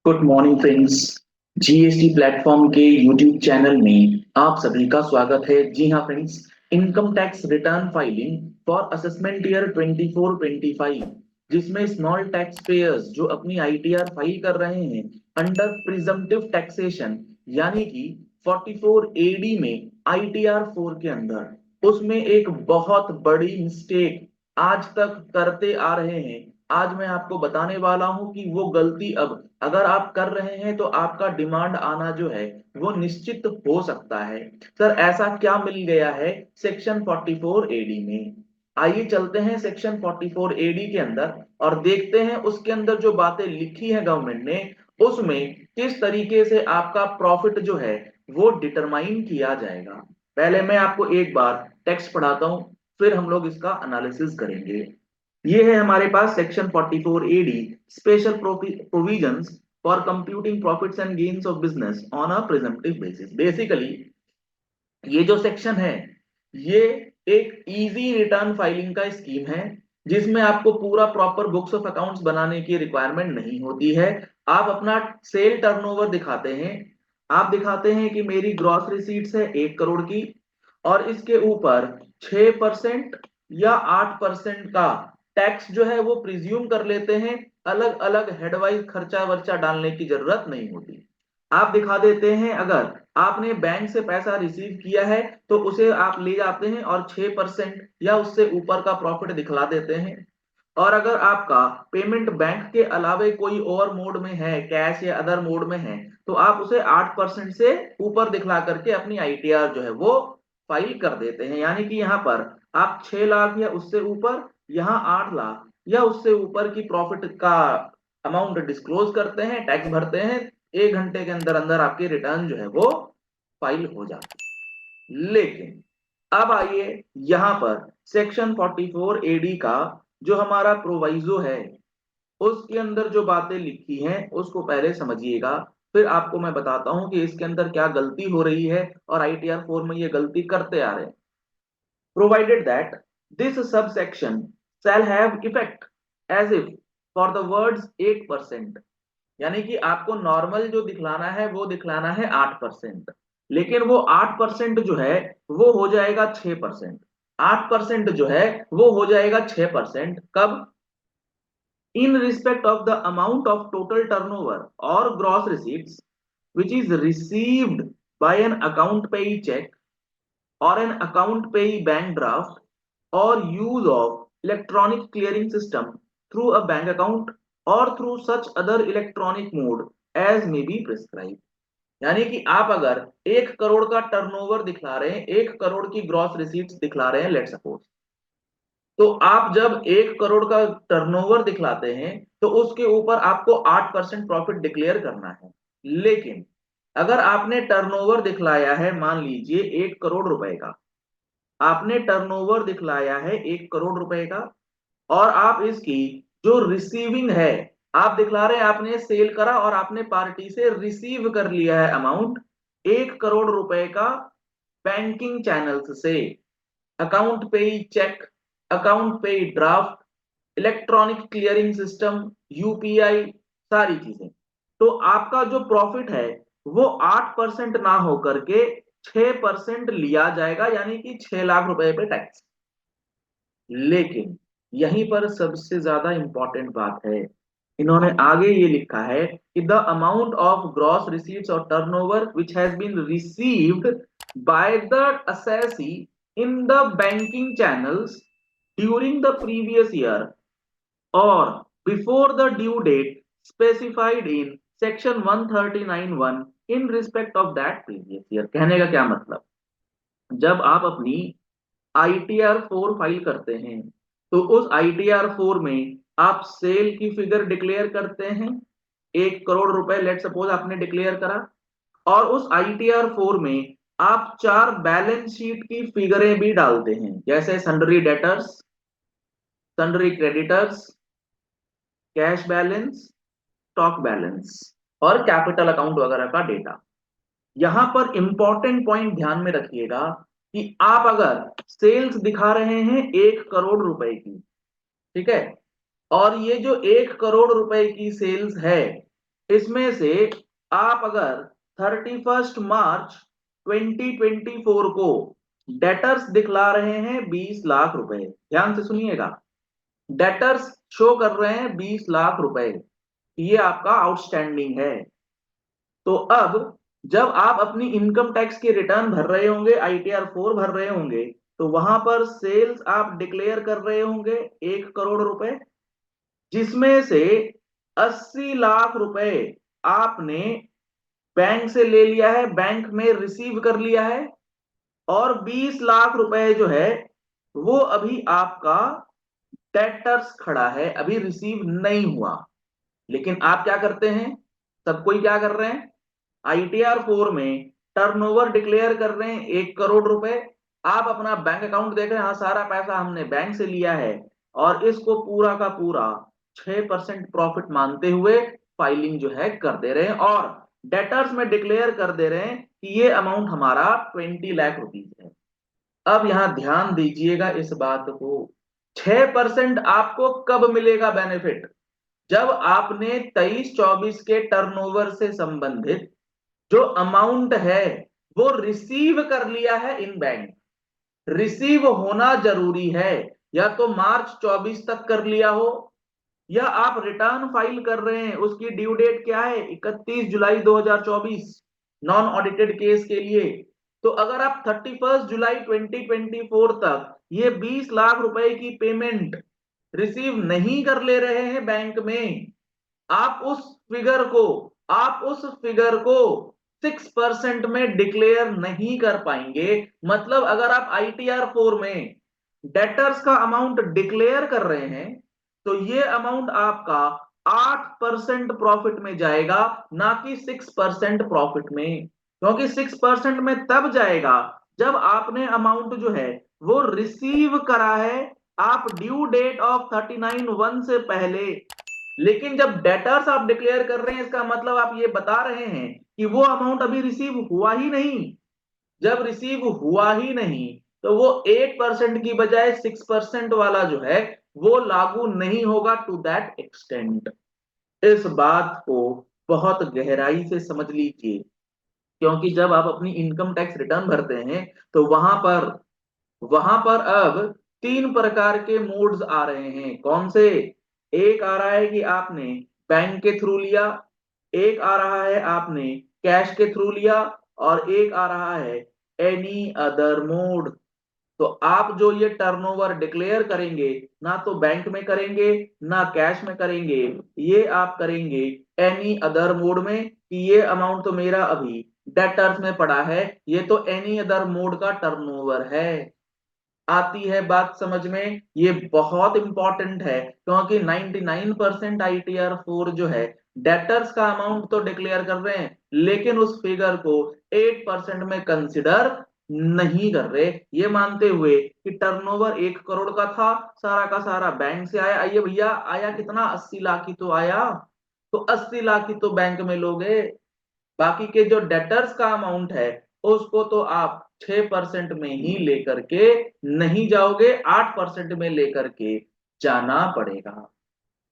Good morning friends. GST platform के YouTube channel में आप सभी का स्वागत है। जी हाँ friends, income tax return filing for assessment year 24-25, जिसमें स्मॉल टैक्स पेयर्स जो अपनी आईटीआर फाइल कर रहे हैं अंडर प्रिजम्पटिव टैक्सेशन, यानी कि 44 एडी में आईटीआर 4 के अंदर, उसमें एक बहुत बड़ी मिस्टेक आज तक करते आ रहे हैं। आज मैं आपको बताने वाला हूं कि वो गलती अब अगर आप कर रहे हैं तो आपका डिमांड आना जो है वो निश्चित हो सकता है। सर ऐसा क्या मिल गया है सेक्शन 44 एडी में? आइए चलते हैं सेक्शन 44 एडी के अंदर और देखते हैं उसके अंदर जो बातें लिखी है गवर्नमेंट ने, उसमें किस तरीके से आपका प्रॉफिट जो है वो डिटरमाइन किया जाएगा। पहले मैं आपको एक बार टेक्स्ट पढ़ाता हूं, फिर हम लोग इसका एनालिसिस करेंगे। ये है हमारे पास section 44 AD, special provisions for computing profits and gains of business on a presumptive basis. Basically ये जो सेक्शन है ये एक इजी रिटर्न फाइलिंग का स्कीम है, जिसमें आपको पूरा प्रॉपर बुक्स ऑफ अकाउंट्स बनाने की रिक्वायरमेंट नहीं होती है। आप अपना सेल टर्नओवर दिखाते हैं, आप दिखाते हैं कि मेरी ग्रॉस रिसीट्स है 1 करोड़ की, और इसके ऊपर 6% या 8% का टैक्स जो है वो प्रिज्यूम कर लेते हैं। अलग अलग हेडवाइज खर्चा वर्चा डालने की जरूरत नहीं होती। आप दिखा देते हैं अगर आपने बैंक से पैसा रिसीव किया है तो उसे आप ले जाते हैं और 6% या उससे ऊपर का प्रॉफिट दिखला देते हैं। और अगर आपका पेमेंट बैंक के अलावे कोई और मोड में है, कैश या अदर मोड में है, तो आप उसे 8% से ऊपर दिखला करके अपनी आईटीआर जो है वो फाइल कर देते हैं। यानी कि यहाँ पर आप 6 लाख या उससे ऊपर, यहाँ 8 लाख या उससे ऊपर की प्रॉफिट का अमाउंट डिस्क्लोज करते हैं, टैक्स भरते हैं। 1 घंटे के अंदर अंदर आपकी रिटर्न जो है वो फाइल हो जाती है। लेकिन अब आइए यहां पर सेक्शन 44 एडी का जो हमारा प्रोवाइजो है उसके अंदर जो बातें लिखी हैं उसको पहले समझिएगा, फिर आपको मैं बताता हूं कि इसके अंदर क्या गलती हो रही है और आईटीआर 4 में ये गलती करते आ रहे हैं। Provided that this subsection shall have effect as if for the words 8%, यानी कि आपको नॉर्मल जो दिखलाना है वो दिखलाना है 8%, लेकिन वो 8% जो है वो हो जाएगा 6%। 8% जो है वो हो जाएगा 6%। कब? In respect of the amount of total turnover और gross receipts which is received by an account payee check or an account payee bank draft or use of electronic clearing system through a bank account or through such other electronic mode as may be prescribed। यानी कि आप अगर 1 करोड़ का turnover दिखला रहे हैं, 1 करोड़ की gross receipts दिखला रहे हैं लेट सपोज, तो आप जब 1 करोड़ का टर्नओवर दिखलाते हैं तो उसके ऊपर आपको 8% प्रॉफिट डिक्लेयर करना है। लेकिन अगर आपने टर्नओवर दिखलाया है, मान लीजिए 1 करोड़ रुपए का, आपने टर्नओवर दिखलाया है 1 करोड़ रुपए का, और आप इसकी जो रिसीविंग है आप दिखला रहे हैं, आपने सेल करा और आपने पार्टी से रिसीव कर लिया है अमाउंट 1 करोड़ रुपए का बैंकिंग चैनल्स से, अकाउंट पे चेक, अकाउंट पे draft, electronic clearing system, UPI, सारी चीजें, तो आपका जो प्रॉफिट है वो 8% ना होकर के 6% लिया जाएगा, यानी कि 6 लाख रुपए पे टैक्स। लेकिन यहीं पर सबसे ज्यादा इंपॉर्टेंट बात है, इन्होंने आगे ये लिखा है कि the amount of gross receipts और turnover which has been received by the assessee in the banking channels during the previous year और before the due date specified in section 139(1) in respect of that previous year. कहने का क्या मतलब, जब आप अपनी ITR 4 file करते हैं तो उस आईटीआर 4 में आप सेल की फिगर डिक्लेयर करते हैं, 1 करोड़ रुपए लेट सपोज आपने डिक्लेयर करा, और उस आईटीआर 4 में आप 4 बैलेंस शीट की फिगरें भी डालते हैं, जैसे sundry debtors, sundry creditors, cash balance, stock balance और कैपिटल अकाउंट वगैरह का डेटा। यहां पर इंपॉर्टेंट पॉइंट ध्यान में रखिएगा कि आप अगर सेल्स दिखा रहे हैं 1 करोड़ रुपए की, ठीक है, और ये जो 1 करोड़ रुपए की सेल्स है, इसमें से आप अगर 31 मार्च 2024 को डेटर्स दिखला रहे हैं 20 लाख रुपए, ध्यान से सुनिएगा, डेटर्स शो कर रहे हैं 20 लाख रुपए, ये आपका आउटस्टैंडिंग है। तो अब जब आप अपनी इनकम टैक्स की रिटर्न भर रहे होंगे, ITR 4 भर रहे होंगे, तो वहां पर सेल्स आप डिक्लेयर कर रहे होंगे 1 करोड़ रुपए, जिसमें से 80 लाख रुपए आपने बैंक से ले लिया है, बैंक में रिसीव कर लिया है, और 20 लाख रुपए जो है वो अभी आपका डेटर्स खड़ा है, अभी रिसीव नहीं हुआ। लेकिन आप क्या करते हैं, सब कोई क्या कर रहे हैं, ITR 4 में टर्नओवर डिक्लेयर कर रहे हैं 1 करोड़ रुपए। आप अपना बैंक अकाउंट देख रहे हैं, हाँ सारा पैसा हमने बैंक से लिया है, और इसको पूरा का पूरा 6% प्रॉफिट मानते हुए फाइलिंग जो है कर दे रहे हैं, और डेटर्स में डिक्लेयर कर दे रहे हैं कि ये अमाउंट हमारा 20 लाख रुपीज है। अब यहां ध्यान दीजिएगा इस बात को, 6% आपको कब मिलेगा बेनिफिट, जब आपने 23-24 के टर्नओवर से संबंधित जो अमाउंट है वो रिसीव कर लिया है इन बैंक। रिसीव होना जरूरी है, या तो मार्च 24 तक कर लिया हो, या आप रिटर्न फाइल कर रहे हैं उसकी ड्यू डेट क्या है, 31 जुलाई 2024 नॉन ऑडिटेड केस के लिए। तो अगर आप 31 जुलाई 2024 तक ये 20 लाख रुपए की पेमेंट रिसीव नहीं कर ले रहे हैं बैंक में, आप उस फिगर को 6% में डिक्लेयर नहीं कर पाएंगे। मतलब अगर आप ITR 4 में डेटर्स का अमाउंट डिक्लेयर कर रहे हैं, तो ये अमाउंट आपका 8% प्रॉफिट में जाएगा, ना कि 6% प्रॉफिट में। क्योंकि 6% में तब जाएगा जब आपने अमाउंट जो है वो रिसीव करा है, आप ड्यू डेट ऑफ 39/1 से पहले। लेकिन जब डेटर्स आप डिक्लेयर कर रहे हैं, इसका मतलब आप ये बता रहे हैं कि वो अमाउंट अभी रिसीव हुआ ही नहीं। जब रिसीव हुआ ही नहीं, तो वो 8% की बजाय 6% वाला जो है वो लागू नहीं होगा टू दैट एक्सटेंट। इस बात को बहुत गहराई से समझ लीजिए, क्योंकि जब आप अपनी इनकम टैक्स रिटर्न भरते हैं, तो वहां पर अब 3 प्रकार के मोड्स आ रहे हैं। कौन से, एक आ रहा है कि आपने बैंक के थ्रू लिया, एक आ रहा है आपने कैश के थ्रू लिया, और एक आ रहा है एनी अदर मोड। तो आप जो ये टर्नओवर डिक्लेयर करेंगे, ना तो बैंक में करेंगे ना कैश में करेंगे, ये आप करेंगे एनी अदर मोड में, कि ये अमाउंट तो मेरा अभी डेटर्स में पड़ा है, ये तो एनी अदर मोड का टर्नओवर है। आती है बात समझ में, ये बहुत इंपॉर्टेंट है, क्योंकि 99% ITR 4 जो है डेटर्स का अमाउंट तो डिक्लेयर कर रहे हैं, लेकिन उस फिगर को 8% में कंसिडर नहीं कर रहे, ये मानते हुए कि टर्नओवर 1 करोड़ का था, सारा का सारा बैंक से आया। आइए भैया, आया कितना, 80 लाख ही तो आया, तो 80 लाख ही तो बैंक में लोगे। बाकी के जो डेटर्स का अमाउंट है उसको तो आप 6% में ही लेकर के नहीं जाओगे, 8% में लेकर के जाना पड़ेगा।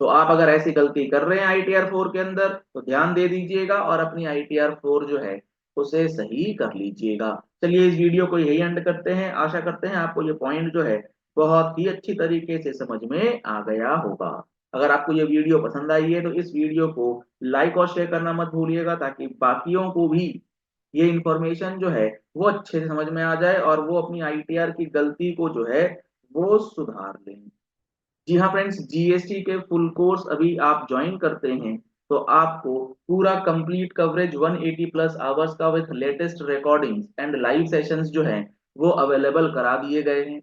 तो आप अगर ऐसी गलती कर रहे हैं ITR 4 के अंदर, तो ध्यान दे दीजिएगा और अपनी ITR 4 जो है उसे सही कर लीजिएगा। चलिए इस वीडियो को यही एंड करते हैं। आशा करते हैं आपको ये पॉइंट जो है बहुत ही अच्छी तरीके से समझ में आ गया होगा। अगर आपको ये वीडियो पसंद आई है तो इस वीडियो को लाइक और शेयर करना मत भूलिएगा, ताकि बाकियों को भी ये इंफॉर्मेशन जो है वो अच्छे से समझ में आ जाए, और वो अपनी ITR की गलती को जो है वो सुधार लें। जी हाँ फ्रेंड्स, GST के फुल कोर्स अभी आप ज्वाइन करते हैं तो आपको पूरा कंप्लीट कवरेज 180 प्लस आवर्स का with latest recordings and live sessions जो हैं वो अवेलेबल करा दिए गए हैं।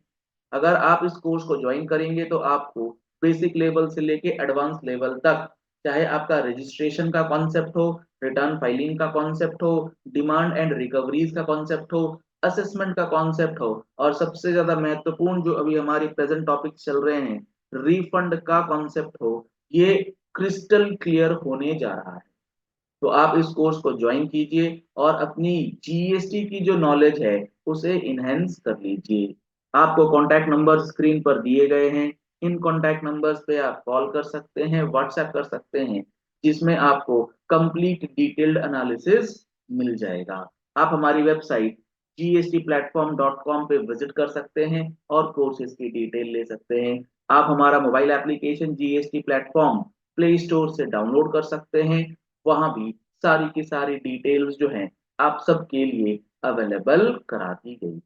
अगर आप इस कोर्स को ज्वाइन करेंगे तो आपको बेसिक लेवल से लेके एडवांस लेवल तक, चाहे आपका रजिस्ट्रेशन का कॉन्सेप्ट हो, रिटर्न फाइलिंग का कॉन्सेप्ट हो, डिमांड एंड रिकवरीज का कॉन्सेप्ट हो, असेसमेंट का कॉन्सेप्ट हो, और सबसे ज्यादा महत्वपूर्ण जो अभी हमारी प्रेजेंट टॉपिक चल रहे हैं, रिफंड का कॉन्सेप्ट हो, ये क्रिस्टल क्लियर होने जा रहा है। तो आप इस कोर्स को ज्वाइन कीजिए और अपनी GST की जो नॉलेज है उसे इनहेंस कर लीजिए। आपको कॉन्टैक्ट नंबर स्क्रीन पर दिए गए हैं, इन कॉन्टैक्ट नंबर्स पे आप कॉल कर सकते हैं, व्हाट्सएप कर सकते हैं, जिसमें आपको कंप्लीट डिटेल्ड एनालिसिस मिल जाएगा। आप हमारी वेबसाइट gstplatform.com पे विजिट कर सकते हैं और कोर्सेज की डिटेल ले सकते हैं। आप हमारा mobile application GST platform play store से डाउनलोड कर सकते हैं। वहां भी सारी की सारी डिटेल्स जो हैं आप सबके लिए अवेलेबल करा दी गई।